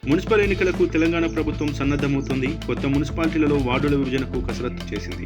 Municipal ఎన్నికలకు తెలంగాణ ప్రభుత్వం సన్నద్ధమవుతోంది. కొత్త మున్సిపాలిటీలలో వార్డుల విభజనకు కసరత్తు చేసింది.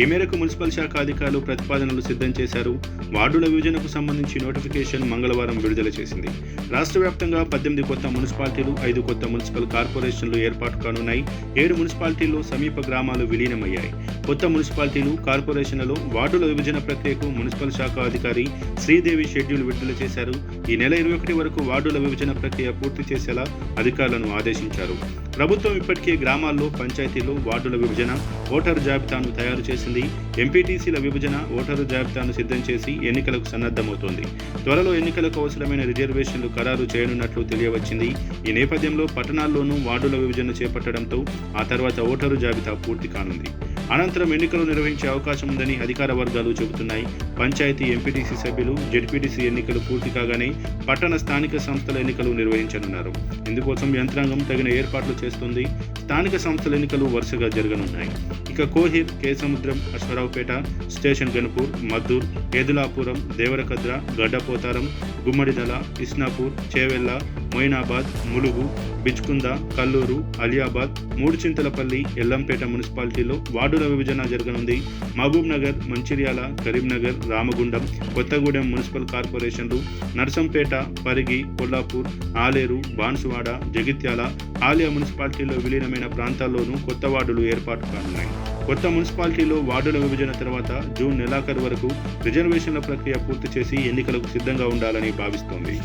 ఈ మేరకు మున్సిపల్ శాఖ అధికారులు ప్రతిపాదనలు సిద్ధం చేశారు. వార్డుల విభజనకు సంబంధించి నోటిఫికేషన్ మంగళవారం విడుదల చేసింది. రాష్ట్ర వ్యాప్తంగా 18 కొత్త మున్సిపాలిటీలు, 5 కొత్త మున్సిపల్ కార్పొరేషన్లు ఏర్పాటు కానున్నాయి. 7 మున్సిపాలిటీల్లో సమీప గ్రామాలు విలీనమయ్యాయి. కొత్త మున్సిపాలిటీలు, కార్పొరేషన్లలో వార్డుల విభజన ప్రక్రియకు మున్సిపల్ శాఖ అధికారి శ్రీదేవి షెడ్యూల్ విడుదల చేశారు. ఈ నెల 21 వరకు వార్డుల విభజన ప్రక్రియ పూర్తి చేసేలా అధికారులను ఆదేశించారు. ప్రభుత్వం ఇప్పటికే గ్రామాల్లో, పంచాయతీల్లో వార్డుల విభజన, ఓటరు జాబితాను తయారు చేసింది. ఎంపీటీసీల విభజన, ఓటరు జాబితాను సిద్ధం చేసి ఎన్నికలకు సన్నద్ధమవుతోంది. త్వరలో ఎన్నికలకు అవసరమైన రిజర్వేషన్లు ఖరారు చేయనున్నట్లు తెలియవచ్చింది. ఈ నేపథ్యంలో పట్టణాల్లోనూ వార్డుల విభజన చేపట్టడంతో ఆ తర్వాత ఓటరు జాబితా పూర్తి కానుంది. అనంతరం ఎన్నికలు నిర్వహించే అవకాశం ఉందని అధికార వర్గాలు చెబుతున్నాయి. పంచాయతీ, ఎంపీటీసీ సభ్యులు, జెడ్పీటీసీ ఎన్నికలు పూర్తి కాగానే పట్టణ స్థానిక సంస్థల ఎన్నికలు నిర్వహించనున్నారు. ఇందుకోసం యంత్రాంగం తగిన ఏర్పాట్లు చేస్తుంది. స్థానిక సంస్థల ఎన్నికలు వరుసగా జరగనున్నాయి. ఇక కోహిర్, కేసముద్రం, అశ్వరావుపేట, స్టేషన్ గన్పూర్, మద్దూర్, ఏదులాపురం, దేవరకద్ర, గడ్డపోతారం, గుమ్మడిదల, ఇస్నాపూర్, చేవెళ్ల, మొయినాబాద్, ములుగు, బిచ్కుంద, కల్లూరు, అలియాబాద్, మూడుచింతలపల్లి, ఎల్లంపేట మున్సిపాలిటీలో వార్డుల విభజన జరగనుంది. మహబూబ్ నగర్, మంచిర్యాల, కరీంనగర్, రామగుండం, కొత్తగూడెం మున్సిపల్ కార్పొరేషన్లు, నర్సంపేట, పరిగి, కొల్లాపూర్, ఆలేరు, బాన్సువాడ, జగిత్యాల, ఆలియా మున్సిపాలిటీలో విలీనమైన ప్రాంతాల్లోనూ కొత్త వార్డులు ఏర్పాటు కానున్నాయి. కొత్త మున్సిపాలిటీలో వార్డుల విభజన తర్వాత జూన్ నెలాఖరు వరకు రిజర్వేషన్ల ప్రక్రియ పూర్తి చేసి ఎన్నికలకు సిద్ధంగా ఉండాలని భావిస్తోంది.